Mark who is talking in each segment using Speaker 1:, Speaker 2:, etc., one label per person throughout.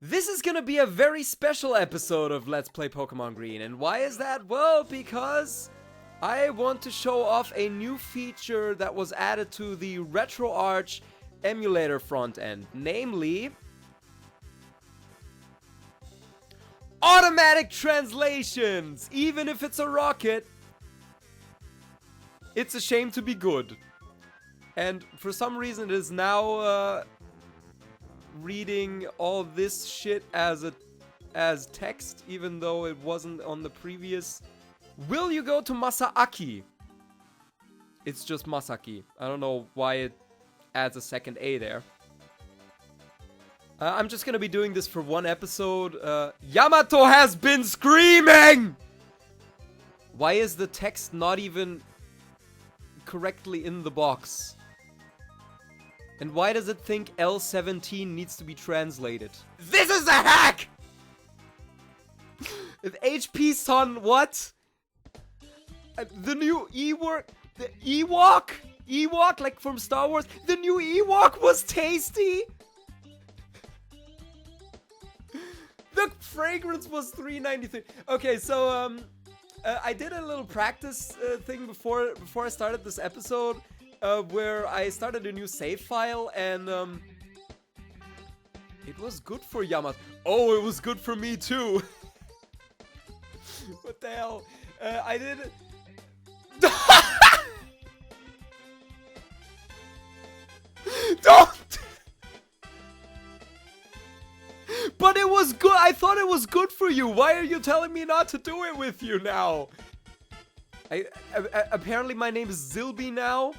Speaker 1: This is gonna be a very special episode of Let's Play Pokemon Green. And why is that? Well, because I want to show off a new feature that was added to the RetroArch emulator front end. Namely, automatic translations! Even if it's a rocket, it's a shame to be good. And for some reason it is now reading all this shit as text, even though it wasn't on the previous. Will you go to Masaaki? It's just Masaki. I don't know why it adds a second A there. I'm just gonna be doing this for one episode. Yamato has been screaming! Why is the text not even correctly in the box? And why does it think L17 needs to be translated? This is a hack! If HP son, what? The new Ewok? The Ewok? Ewok, like from Star Wars? The new Ewok was tasty? The fragrance was $3.93. Okay, so, I did a little practice thing before I started this episode. Where I started a new save file, and it was good for Yamato. Oh, it was good for me too. What the hell? I did it. Don't! But it was good. I thought it was good for you. Why are you telling me not to do it with you now? Apparently my name is Zilby now.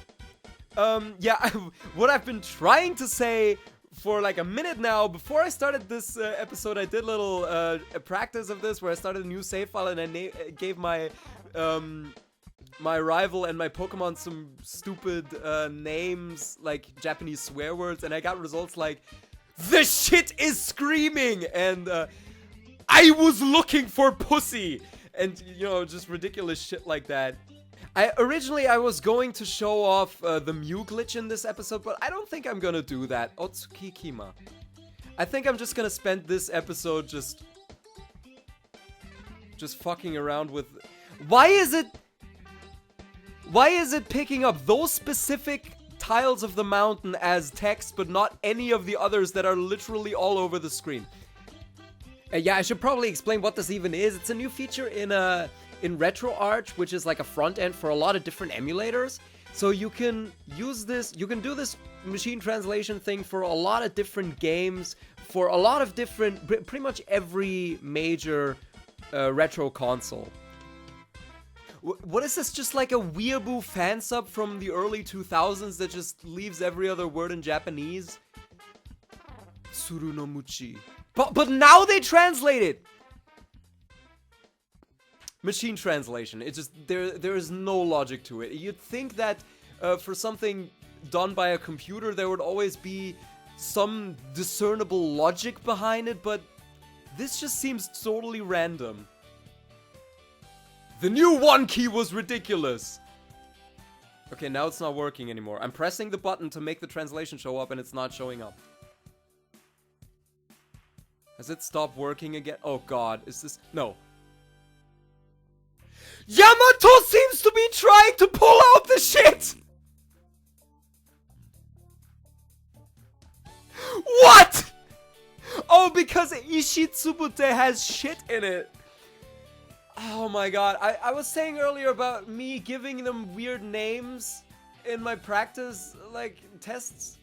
Speaker 1: Yeah, what I've been trying to say for like a minute now, before I started this episode, I did a little practice of this, where I started a new save file, and I gave my my rival and my Pokemon some stupid names, like Japanese swear words, and I got results like, "The shit is screaming!" and "I was looking for pussy!" and, you know, just ridiculous shit like that. Originally I was going to show off the Mew glitch in this episode, but I don't think I'm gonna do that. Otsukikima. I think I'm just gonna spend this episode just fucking around with. Why is it picking up those specific tiles of the mountain as text, but not any of the others that are literally all over the screen? Yeah, I should probably explain what this even is. It's a new feature in RetroArch, which is like a front end for a lot of different emulators. So you can use this, you can do this machine translation thing for a lot of different games, for a lot of different, pretty much every major retro console. What is this, just like a weeaboo fan sub from the early 2000s that just leaves every other word in Japanese? Suru no Muchi. But now they translate it! Machine translation. It just, there is no logic to it. You'd think that for something done by a computer, there would always be some discernible logic behind it, but this just seems totally random. The new one key was ridiculous! Okay, now it's not working anymore. I'm pressing the button to make the translation show up, and it's not showing up. Has it stopped working again? Oh god, is this... No. Yamato seems to be trying to pull out the shit! What? Oh, because Ishitsubute has shit in it. Oh my god. I was saying earlier about me giving them weird names in my practice, like, tests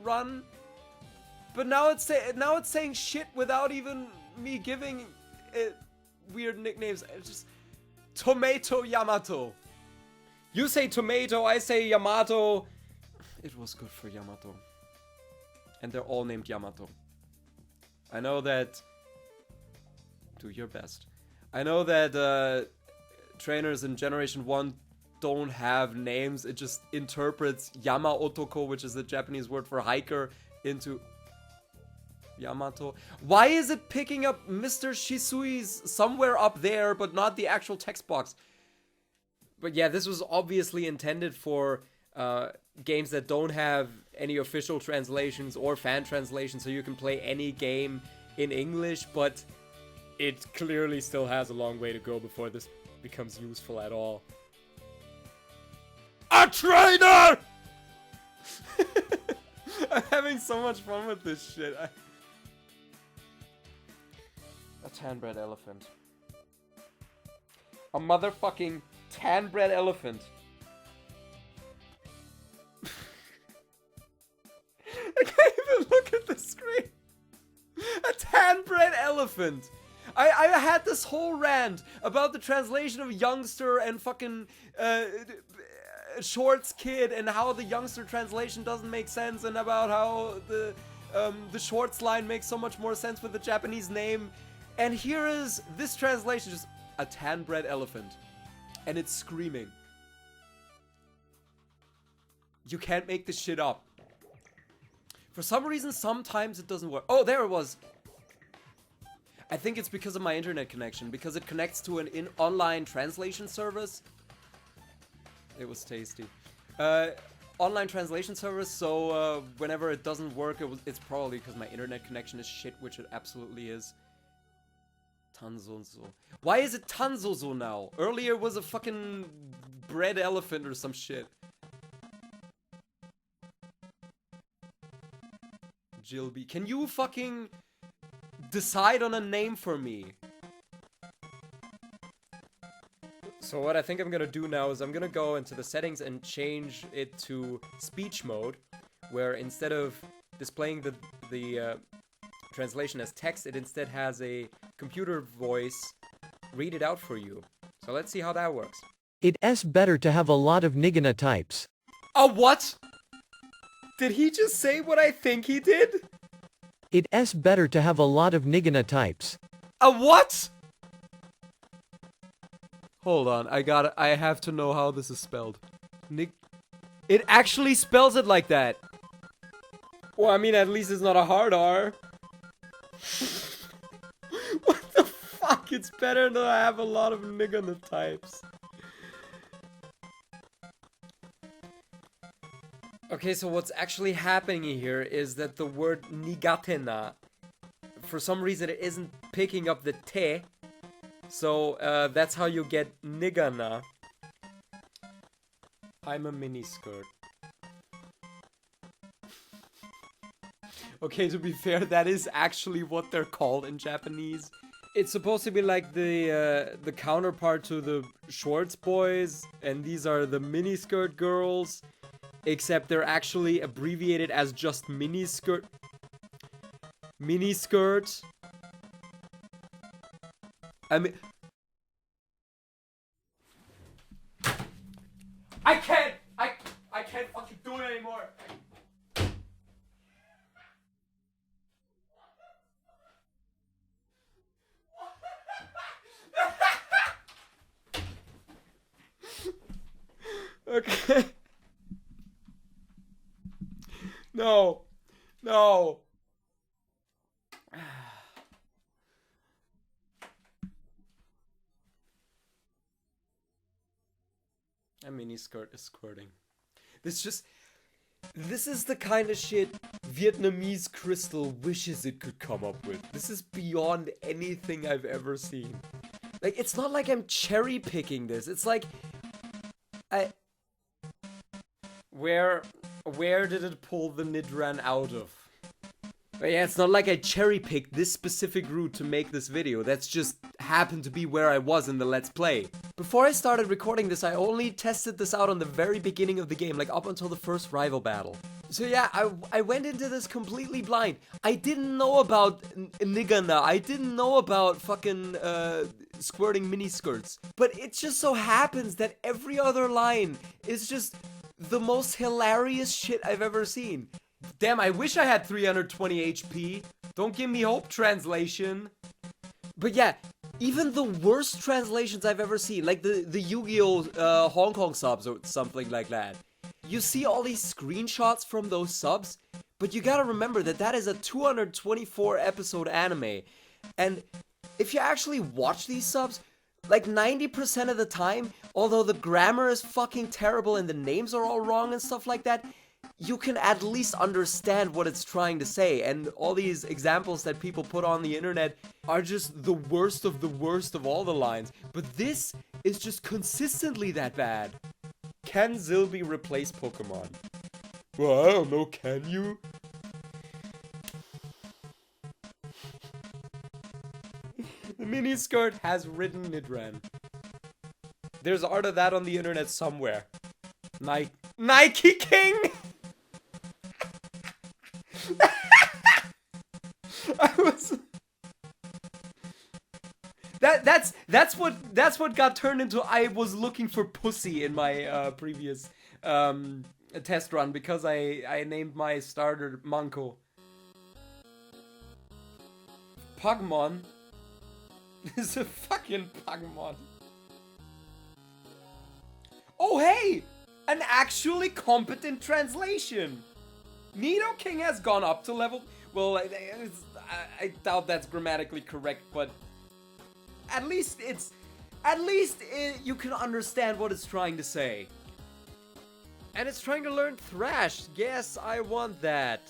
Speaker 1: run. But now it's saying shit without even me giving it weird nicknames. It's just... Tomato Yamato. You say tomato, I say Yamato. It was good for Yamato. And they're all named Yamato. I know that... Do your best. I know that trainers in Generation 1 don't have names. It just interprets Yama Otoko, which is the Japanese word for hiker, into... Yamato. Why is it picking up Mr. Shisui's somewhere up there, but not the actual text box? But yeah, this was obviously intended for games that don't have any official translations or fan translations, so you can play any game in English, but it clearly still has a long way to go before this becomes useful at all. A trainer! I'm having so much fun with this shit. A tan-bred elephant. A motherfucking tan-bred elephant. I can't even look at the screen. A tan-bred elephant. I had this whole rant about the translation of youngster and fucking Shorts kid and how the youngster translation doesn't make sense, and about how the Shorts line makes so much more sense with the Japanese name. And here is this translation, just a tan-bred elephant, and it's screaming. You can't make this shit up. For some reason, sometimes it doesn't work. Oh, there it was. I think it's because of my internet connection, because it connects to an online translation service. It was tasty. Online translation service, so whenever it doesn't work, it's probably because my internet connection is shit, which it absolutely is. Tanzozo. Why is it Tanzozo now? Earlier was a fucking bread elephant or some shit. Jilby. Can you fucking decide on a name for me? So what I think I'm gonna do now is I'm gonna go into the settings and change it to speech mode, where instead of displaying the translation as text, it instead has a computer voice read it out for you. So let's see how that works.
Speaker 2: It's better to have a lot of nigana types.
Speaker 1: A what? Did he just say what I think he did?
Speaker 2: It's better to have a lot of nigana types.
Speaker 1: A what? Hold on, I have to know how this is spelled. It actually spells it like that. Well, I mean, at least it's not a hard R. What the fuck? It's better to have a lot of nigana types. Okay, so what's actually happening here is that the word nigatena, for some reason it isn't picking up the te. So, that's how you get nigana. I'm a miniskirt. Okay, to be fair, that is actually what they're called in Japanese. It's supposed to be like the counterpart to the Shorts boys, and these are the miniskirt girls, except they're actually abbreviated as just miniskirt. Miniskirt. I mean, I can't fucking do it anymore. Okay. No. No. A miniskirt is squirting. This is the kind of shit Vietnamese Crystal wishes it could come up with. This is beyond anything I've ever seen. Like, it's not like I'm cherry picking this. It's like, where did it pull the Nidran out of? But yeah, it's not like I cherry picked this specific route to make this video. That's just happened to be where I was in the Let's Play. Before I started recording this, I only tested this out on the very beginning of the game, like up until the first rival battle. So yeah, I went into this completely blind. I didn't know about nigana. I didn't know about fucking squirting miniskirts. But it just so happens that every other line is just the most hilarious shit I've ever seen. Damn, I wish I had 320 HP. Don't give me hope, translation. But yeah, even the worst translations I've ever seen, like the Yu-Gi-Oh! Hong Kong subs or something like that. You see all these screenshots from those subs, but you gotta remember that that is a 224 episode anime. And if you actually watch these subs, like 90% of the time, although the grammar is fucking terrible and the names are all wrong and stuff like that, you can at least understand what it's trying to say. And all these examples that people put on the internet are just the worst of all the lines. But this is just consistently that bad. Can Zilby replace Pokemon? Well, I don't know, can you? The miniskirt has written Nidran. There's art of that on the internet somewhere. Nike King! I was... That's what got turned into I was looking for pussy in my previous test run, because I named my starter Manko. Pokemon is a fucking Pokemon. Oh hey! An actually competent translation! Nidoking has gone up to level... Well, I doubt that's grammatically correct, but... At least you can understand what it's trying to say. And it's trying to learn Thrash. Yes, I want that.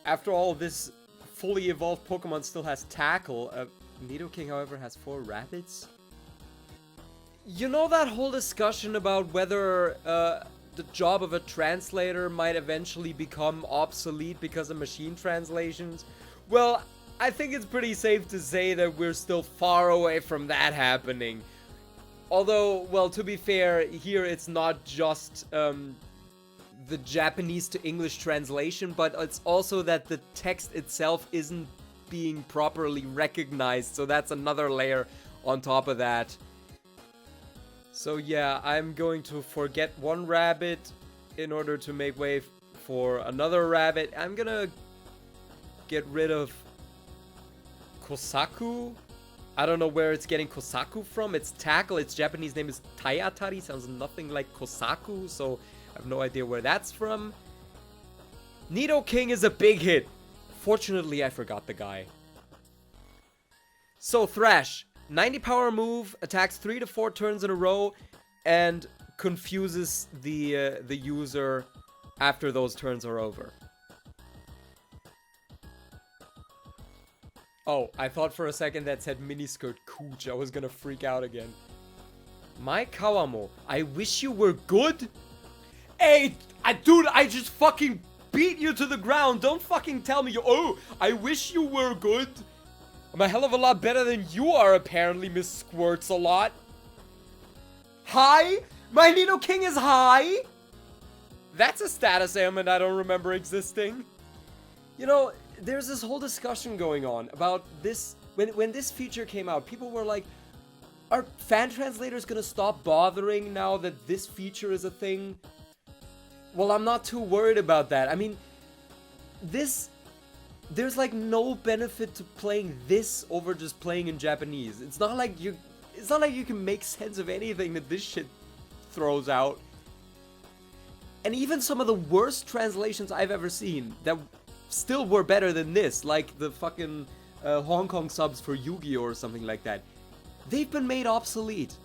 Speaker 1: After all, this fully evolved Pokemon still has Tackle. Nidoking, however, has 4 rabbits. You know that whole discussion about whether the job of a translator might eventually become obsolete because of machine translations? Well, I think it's pretty safe to say that we're still far away from that happening. Although, well, to be fair, here it's not just the Japanese to English translation, but it's also that the text itself isn't being properly recognized, so that's another layer on top of that. So yeah, I'm going to forget one rabbit in order to make way for another rabbit. I'm gonna get rid of Kosaku. I don't know where it's getting Kosaku from. It's Tackle. Its Japanese name is Tayatari. Sounds nothing like Kosaku, so I have no idea where that's from. Nidoking is a big hit. Fortunately, I forgot the guy. So Thrash, 90 power move, attacks 3 to 4 turns in a row, and confuses the user after those turns are over. Oh, I thought for a second that said miniskirt cooch. I was gonna freak out again. My Kawamo, I wish you were good. Hey, dude, I just fucking beat you to the ground. Don't fucking tell me oh, I wish you were good. I'm a hell of a lot better than you are, apparently, Miss Squirts-a-lot. Hi? My Nidoking is high? That's a status ailment I don't remember existing. You know, there's this whole discussion going on about this. When this feature came out, people were like, are fan translators gonna stop bothering now that this feature is a thing? Well, I'm not too worried about that. I mean, there's like no benefit to playing this over just playing in Japanese. It's not like you can make sense of anything that this shit throws out. And even some of the worst translations I've ever seen that still were better than this, like the fucking Hong Kong subs for Yu-Gi-Oh! Or something like that, they've been made obsolete.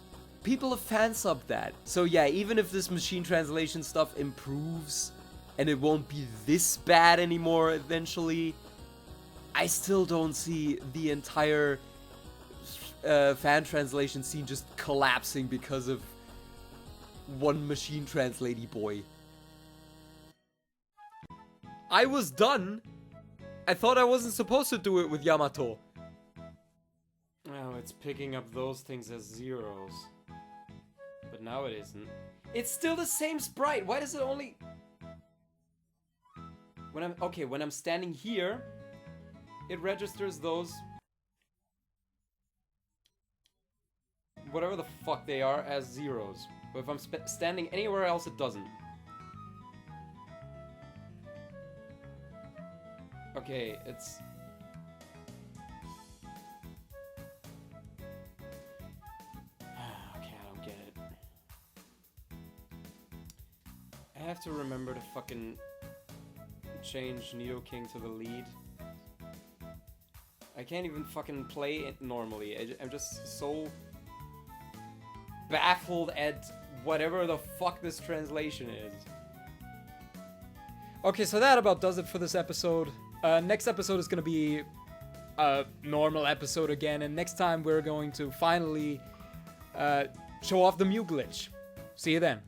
Speaker 1: People have fan-subbed that. So yeah, even if this machine translation stuff improves and it won't be this bad anymore eventually, I still don't see the entire fan translation scene just collapsing because of one machine translatey boy. I was done. I thought I wasn't supposed to do it with Yamato. Oh, it's picking up those things as zeros. But now it isn't. It's still the same sprite. Why does it only... when I'm standing here, it registers those... whatever the fuck they are as zeros. But if I'm standing anywhere else, it doesn't. Okay, it's... okay, I don't get it. I have to remember to fucking change Nidoking to the lead. I can't even fucking play it normally. I'm just so baffled at whatever the fuck this translation is. Okay, so that about does it for this episode. Next episode is going to be a normal episode again, and next time we're going to finally show off the Mew glitch. See you then.